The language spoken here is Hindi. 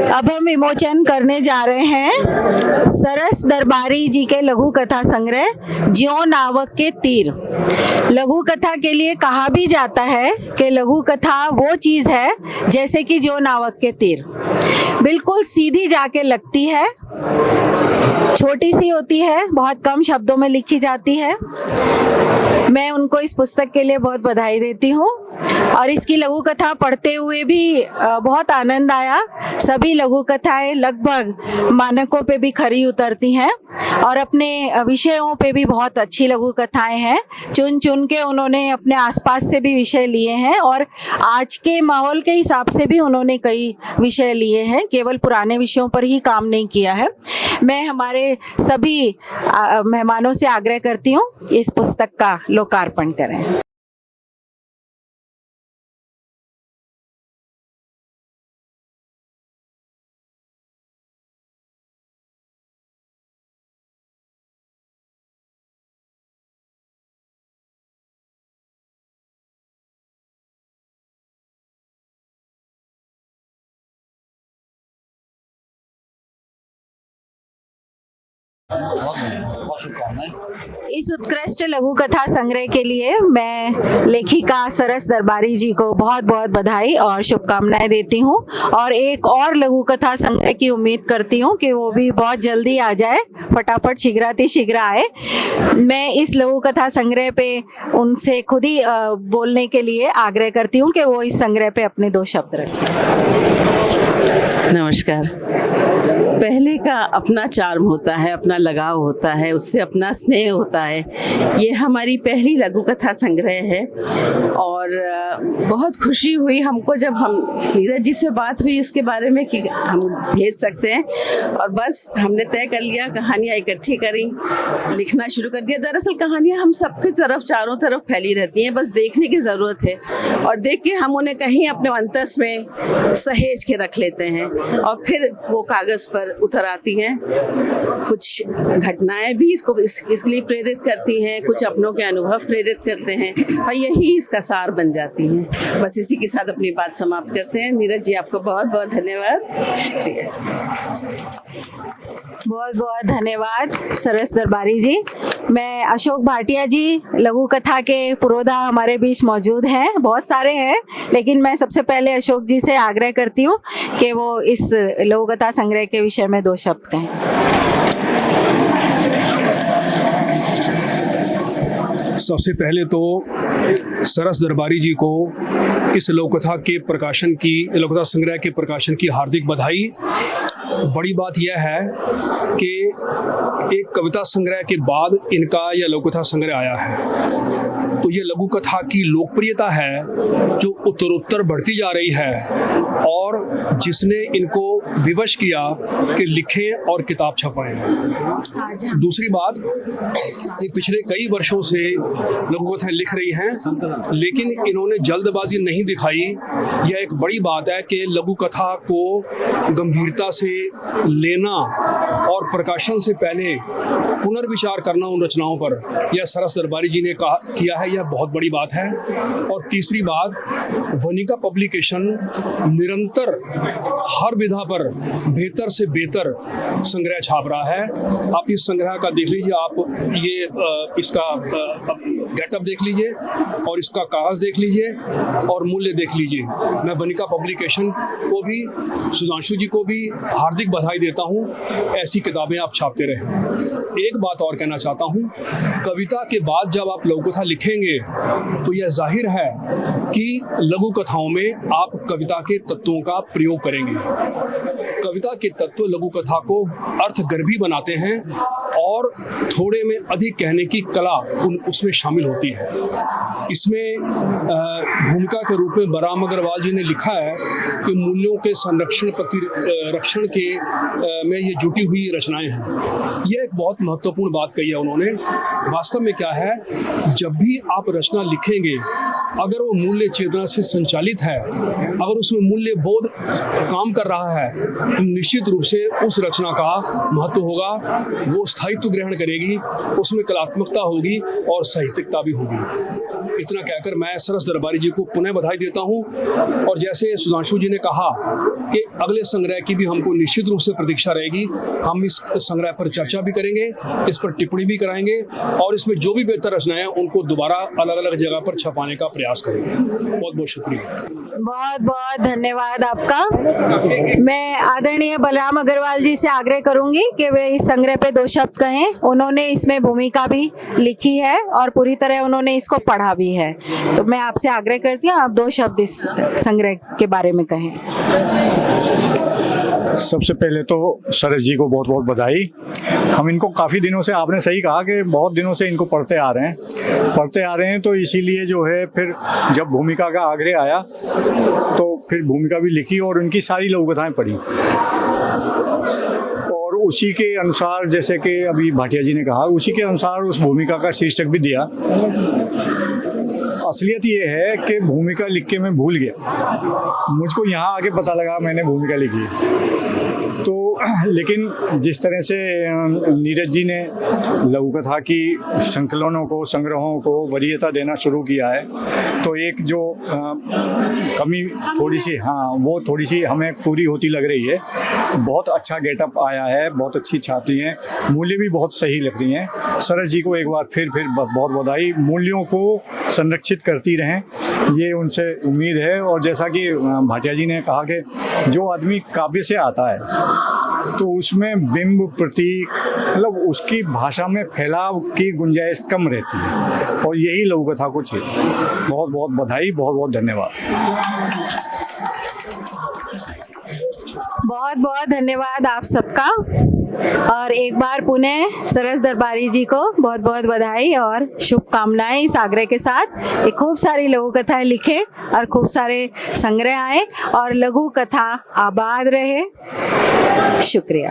अब हम विमोचन करने जा रहे हैं सरस दरबारी जी के लघु कथा संग्रह ज्यों नावक के तीर। लघु कथा के लिए कहा भी जाता है कि लघु कथा वो चीज है जैसे कि ज्यों नावक के तीर, बिल्कुल सीधी जाके लगती है, छोटी सी होती है, बहुत कम शब्दों में लिखी जाती है। मैं उनको इस पुस्तक के लिए बहुत बधाई देती हूँ और इसकी लघु कथा पढ़ते हुए भी बहुत आनंद आया। सभी लघु कथाएं लगभग मानकों पे भी खरी उतरती हैं और अपने विषयों पे भी बहुत अच्छी लघु कथाएं हैं। चुन चुन के उन्होंने अपने आसपास से भी विषय लिए हैं और आज के माहौल के हिसाब से भी उन्होंने कई विषय लिए हैं, केवल पुराने विषयों पर ही काम नहीं किया है। मैं हमारे सभी मेहमानों से आग्रह करती हूँ इस पुस्तक का लोकार्पण करें। इस उत्कृष्ट लघु कथा संग्रह के लिए मैं लेखिका सरस दरबारी जी को बहुत बहुत बधाई और शुभकामनाएं देती हूं और एक और लघु कथा संग्रह की उम्मीद करती हूं कि वो भी बहुत जल्दी आ जाए, फटाफट शीघ्र आए। मैं इस लघु कथा संग्रह पे उनसे खुद ही बोलने के लिए आग्रह करती हूं कि वो इस संग्रह पे अपने 2 शब्द रखें। नमस्कार। पहले का अपना चार्म होता है, अपना लगाव होता है, उससे अपना स्नेह होता है। ये हमारी पहली लघु कथा संग्रह है और बहुत खुशी हुई हमको जब हम नीरज जी से बात हुई इसके बारे में कि हम भेज सकते हैं और बस हमने तय कर लिया, कहानियाँ इकट्ठी करी, लिखना शुरू कर दिया। दरअसल कहानियाँ हम सबके तरफ चारों तरफ फैली रहती हैं, बस देखने की ज़रूरत है और देख के हम उन्हें कहीं अपने अंतस में सहेज के रख लेते हैं और फिर वो कागज़ पर उतर आती हैं। कुछ घटनाएं भी इसके लिए प्रेरित करती हैं, कुछ अपनों के अनुभव प्रेरित करते हैं और यही इसका सार बन जाती हैं। बस इसी के साथ अपनी बात समाप्त करते हैं। नीरज जी आपको बहुत बहुत धन्यवाद। शुक्रिया। बहुत बहुत धन्यवाद सरस दरबारी जी। मैं अशोक भाटिया जी लघु कथा के पुरोधा हमारे बीच मौजूद हैं, बहुत सारे हैं, लेकिन मैं सबसे पहले अशोक जी से आग्रह करती हूँ कि वो इस लघु कथा संग्रह के विषय में 2 शब्द कहें। सबसे पहले तो सरस दरबारी जी को इस लघु कथा संग्रह के प्रकाशन की हार्दिक बधाई। बड़ी बात यह है कि एक कविता संग्रह के बाद इनका यह लघु कथा संग्रह आया है, तो ये लघु कथा की लोकप्रियता है जो उत्तरोत्तर बढ़ती जा रही है और जिसने इनको विवश किया कि लिखें और किताब छपाएं। दूसरी बात, ये पिछले कई वर्षों से लघु कथाएं लिख रही हैं, लेकिन इन्होंने जल्दबाजी नहीं दिखाई। यह एक बड़ी बात है कि लघु कथा को गंभीरता से लेना और प्रकाशन से पहले पुनर्विचार करना उन रचनाओं पर, यह सरस दरबारी जी ने किया है, यह बहुत बड़ी बात है। और तीसरी बात, वनिका पब्लिकेशन निरंतर हर विधा पर बेहतर से बेहतर संग्रह छाप रहा है। आप इस संग्रह का देख लीजिए, आप ये इसका गेटअप देख लीजिए और इसका कागज देख लीजिए और मूल्य देख लीजिए। मैं वनिका पब्लिकेशन को भी, सुधांशु जी को भी हार्दिक बधाई देता हूँ, ऐसी किताबें आप छापते रहें। एक बात और कहना चाहता हूँ, कविता के बाद जब आप लघु कथा लिखेंगे तो यह जाहिर है कि लघु कथाओं में आप कविता के तत्वों का प्रयोग करेंगे। कविता के तत्व लघु कथा को अर्थगर्भी बनाते हैं और थोड़े में अधिक कहने की कला उसमें शामिल होती है। इसमें भूमिका के रूप में बराम अग्रवाल जी ने लिखा है कि मूल्यों के संरक्षण रक्षण के में ये जुटी हुई रचनाएं हैं। यह एक बहुत महत्वपूर्ण बात कही है उन्होंने। वास्तव में क्या है, जब भी आप रचना लिखेंगे, अगर वो मूल्य चेतना से संचालित है, अगर उसमें मूल्य बोध काम कर रहा है, तो निश्चित रूप से उस रचना का महत्व होगा, वो स्थायित्व ग्रहण करेगी, उसमें कलात्मकता होगी और साहित्यिकता भी होगी। इतना कहकर मैं सरस दरबारी जी को पुनः बधाई देता हूँ। और जैसे सुधांशु जी ने कहा कि अगले संग्रह की भी हमको निश्चित रूप से प्रतीक्षा रहेगी। हम इस संग्रह पर चर्चा भी करेंगे, इस पर टिप्पणी भी कराएंगे और इसमें जो भी बेहतर रचनाएं हैं उनको दोबारा अलग अलग जगह पर छपाने का प्रयास करेंगे। बहुत बहुत शुक्रिया। बहुत बहुत धन्यवाद आपका। मैं आदरणीय बलराम अग्रवाल जी से आग्रह करूंगी कि वे इस संग्रह पे 2 शब्द कहें। उन्होंने इसमें भूमिका भी लिखी है और पूरी तरह उन्होंने इसको पढ़ा भी है, तो मैं आपसे आग्रह करती हूँ आप 2 शब्द इस संग्रह के बारे में कहें। सबसे पहले तो सरस जी को बहुत बहुत बधाई। हम इनको काफ़ी दिनों से, आपने सही कहा कि बहुत दिनों से इनको पढ़ते आ रहे हैं, तो इसीलिए जो है फिर जब भूमिका का आग्रह आया तो फिर भूमिका भी लिखी और उनकी सारी लघु कथाएं पढ़ी और उसी के अनुसार, जैसे कि अभी भाटिया जी ने कहा, उसी के अनुसार उस भूमिका का शीर्षक भी दिया। असलियत ये है कि भूमिका लिख के मैं भूल गया, मुझको यहाँ आके पता लगा मैंने भूमिका लिखी। तो लेकिन जिस तरह से नीरज जी ने लघु कथा की संकलनों को, संग्रहों को वरीयता देना शुरू किया है, तो एक जो कमी थोड़ी सी, वो थोड़ी सी हमें पूरी होती लग रही है। बहुत अच्छा गेटअप आया है, बहुत अच्छी छापी हैं, मूल्य भी बहुत सही लग रही हैं। सरस जी को एक बार फिर बहुत बधाई। मूल्यों को संरक्षित करती रहें, ये उनसे उम्मीद है। और जैसा कि भाटिया जी ने कहा कि जो आदमी काव्य से आता है तो उसमें बिंब, प्रतीक, मतलब उसकी भाषा में फैलाव की गुंजाइश कम रहती है और यही लघु कथा को चाहिए। बहुत बहुत बधाई, बहुत बहुत धन्यवाद। बहुत बहुत धन्यवाद आप सबका। और एक बार पुनः सरस दरबारी जी को बहुत बहुत बधाई और शुभकामनाएं। इस आग्रह के साथ एक खूब सारी लघु कथाएं लिखे और खूब सारे संग्रह आए और लघु कथा आबाद रहे। शुक्रिया।